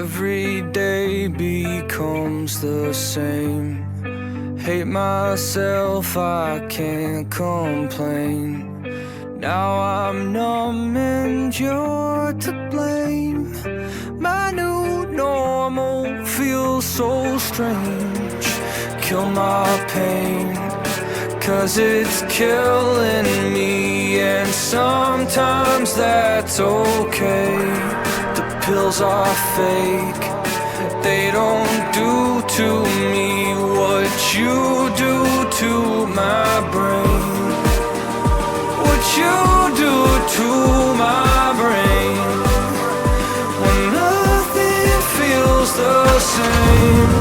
Every day becomes the same. Hate myself, I can't complain. Now I'm numb and you're to blame. My new normal feels so strange. Kill my pain, 'cause it's killing me, and sometimes that's okay. The pills are fake, they don't do to me what you do to my brain. What you do to my brain, when nothing feels the same.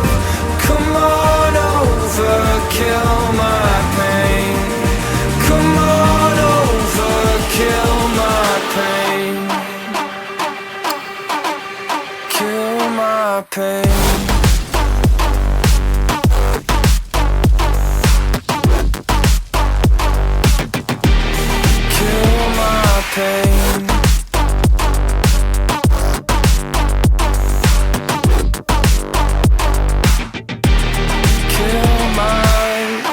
Come on over, kill my pain. Come on over, kill my pain. Kill my pain. Kill my pain. Kill my pain.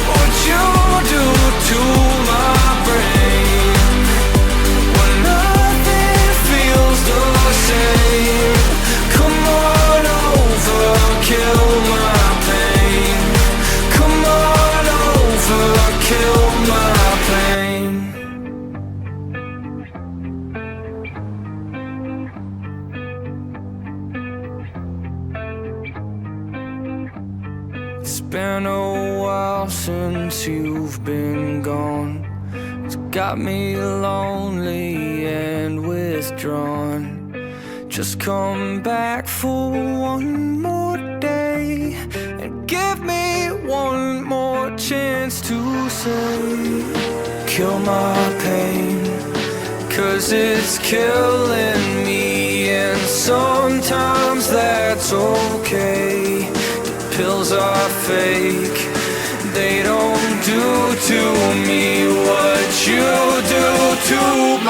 What you do to my brain, when nothing feels the same. Come on over, kill my pain. Come on over, kill my pain. It's been a while since you've been gone. It's got me lonely and withdrawn. Just come back for one more day and give me one more chance to say, kill my pain, 'cause it's killing me, and sometimes that's okay. The pills are fake, they don't do to me what you do to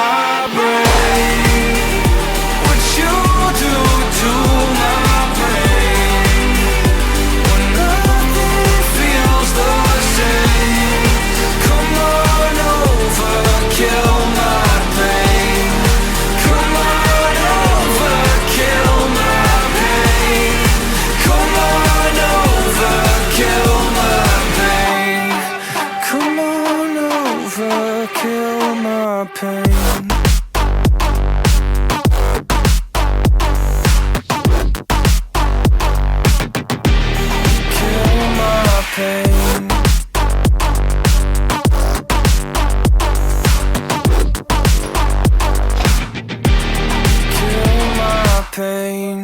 my brain. What you do to my brain, when nothing feels the same. Come on over, kill my pain. Come on over, kill my pain. Come on over, kill my pain. Come on over, kill my pain. Kill my pain. Kill my pain.